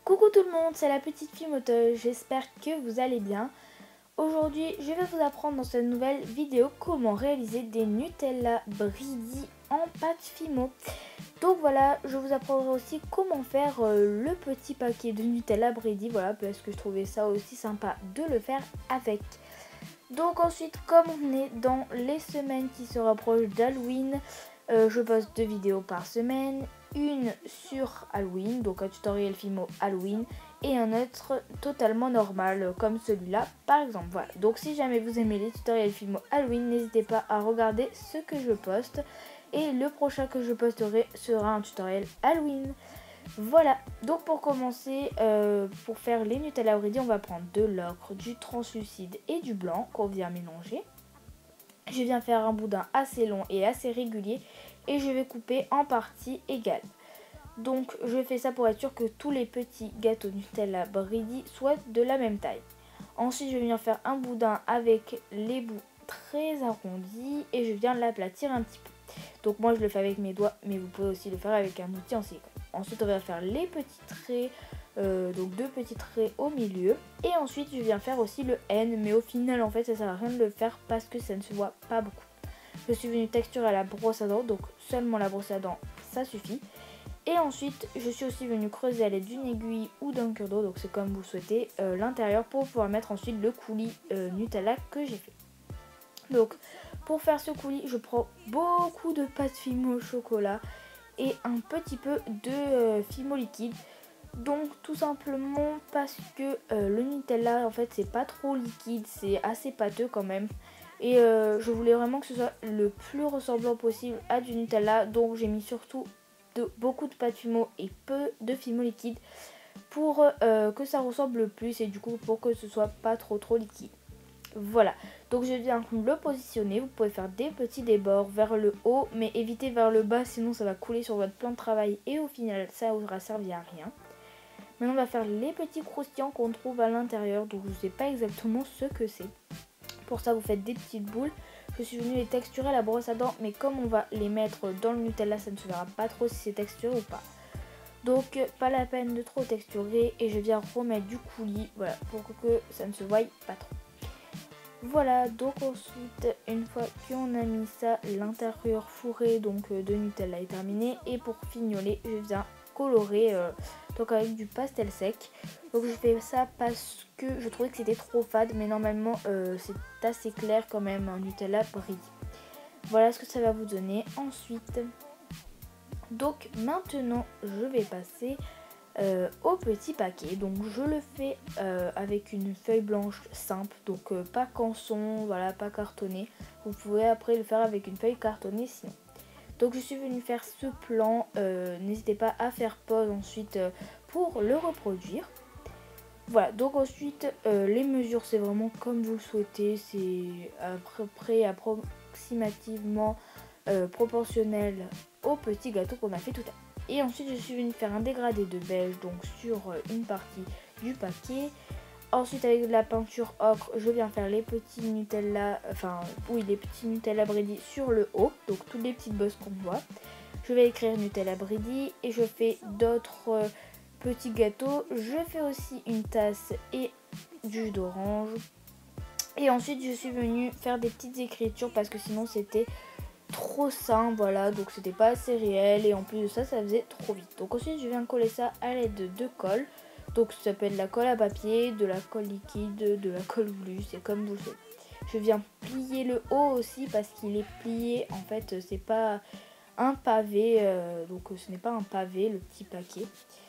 Coucou tout le monde, c'est la petite fille moteuse, j'espère que vous allez bien. Aujourd'hui, je vais vous apprendre dans cette nouvelle vidéo comment réaliser des Nutella Bridis en pâte Fimo. Donc voilà, je vous apprendrai aussi comment faire le petit paquet de Nutella Bridis, voilà, parce que je trouvais ça aussi sympa de le faire avec. Donc ensuite, comme on est dans les semaines qui se rapprochent d'Halloween, je poste 2 vidéos par semaine, une sur Halloween, donc un tutoriel Fimo Halloween, et un autre totalement normal, comme celui-là par exemple. Voilà, donc si jamais vous aimez les tutoriels Fimo Halloween, n'hésitez pas à regarder ce que je poste, et le prochain que je posterai sera un tutoriel Halloween. Voilà, donc pour commencer, pour faire les Nutella Bridis, on va prendre de l'ocre, du translucide et du blanc qu'on vient mélanger. Je viens faire un boudin assez long et assez régulier et je vais couper en parties égales. Donc je fais ça pour être sûr que tous les petits gâteaux Nutella Bridis soient de la même taille. Ensuite je viens faire un boudin avec les bouts très arrondis et je viens l'aplatir un petit peu. Donc moi je le fais avec mes doigts, mais vous pouvez aussi le faire avec un outil en silicone. Ensuite on va faire les petits traits, donc 2 petits traits au milieu. Et ensuite je viens faire aussi le N, mais au final en fait ça sert à rien de le faire parce que ça ne se voit pas beaucoup. Je suis venue texturer à la brosse à dents, donc seulement la brosse à dents ça suffit. Et ensuite je suis aussi venue creuser à l'aide d'une aiguille ou d'un cure-dent, donc c'est comme vous le souhaitez, l'intérieur pour pouvoir mettre ensuite le coulis Nutella que j'ai fait. Donc pour faire ce coulis, je prends beaucoup de pâte Fimo au chocolat et un petit peu de Fimo liquide. Donc tout simplement parce que le Nutella en fait c'est pas trop liquide, c'est assez pâteux quand même. Et je voulais vraiment que ce soit le plus ressemblant possible à du Nutella. Donc j'ai mis surtout beaucoup de pâte Fimo et peu de Fimo liquide pour que ça ressemble le plus et du coup pour que ce soit pas trop liquide. Voilà, donc je viens le positionner, vous pouvez faire des petits débords vers le haut, mais évitez vers le bas, sinon ça va couler sur votre plan de travail et au final ça aura servi à rien. Maintenant on va faire les petits croustillants qu'on trouve à l'intérieur, donc je ne sais pas exactement ce que c'est. Pour ça vous faites des petites boules, je suis venue les texturer à la brosse à dents, mais comme on va les mettre dans le Nutella, ça ne se verra pas trop si c'est texturé ou pas. Donc pas la peine de trop texturer et je viens remettre du coulis, voilà, pour que ça ne se voie pas trop. Voilà, donc ensuite, une fois qu'on a mis ça, l'intérieur fourré donc de Nutella est terminé. Et pour fignoler, je viens colorer donc avec du pastel sec. Donc je fais ça parce que je trouvais que c'était trop fade, mais normalement c'est assez clair quand même, un Nutella Bridis. Voilà ce que ça va vous donner. Ensuite, donc maintenant, je vais passer au petit paquet. Donc je le fais avec une feuille blanche simple, donc pas canson, voilà, pas cartonné. Vous pouvez après le faire avec une feuille cartonnée sinon. Donc je suis venue faire ce plan, n'hésitez pas à faire pause ensuite pour le reproduire. Voilà, donc ensuite les mesures c'est vraiment comme vous le souhaitez, c'est à peu près approximativement proportionnel au petit gâteau qu'on a fait tout à l'heure. Et ensuite je suis venue faire un dégradé de beige donc sur une partie du paquet. Ensuite avec de la peinture ocre, je viens faire les petits Nutella, les petits Nutella Bridis sur le haut, donc toutes les petites bosses qu'on voit. Je vais écrire Nutella Bridis et je fais d'autres petits gâteaux. Je fais aussi une tasse et du jus d'orange. Et ensuite je suis venue faire des petites écritures parce que sinon c'était trop sain, voilà, donc c'était pas assez réel et en plus de ça ça faisait trop vite. Donc ensuite je viens coller ça à l'aide de colle, donc ça peut être de la colle à papier, de la colle liquide, de la colle glue, c'est comme vous le faites. Je viens plier le haut aussi parce qu'il est plié, en fait c'est pas un pavé, donc ce n'est pas un pavé le petit paquet,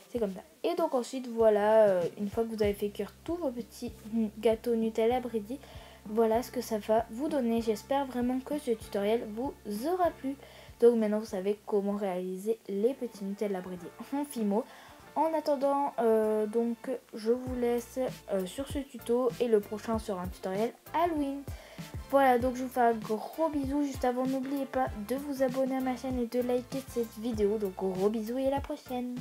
c'est comme ça. Et donc ensuite voilà, une fois que vous avez fait cuire tous vos petits gâteaux Nutella Bridis, voilà ce que ça va vous donner. J'espère vraiment que ce tutoriel vous aura plu. Donc maintenant vous savez comment réaliser les petits Nutella Bridis en Fimo. En attendant, donc je vous laisse sur ce tuto et le prochain sera un tutoriel Halloween. Voilà, donc je vous fais un gros bisou. Juste avant, n'oubliez pas de vous abonner à ma chaîne et de liker cette vidéo. Donc gros bisous et à la prochaine.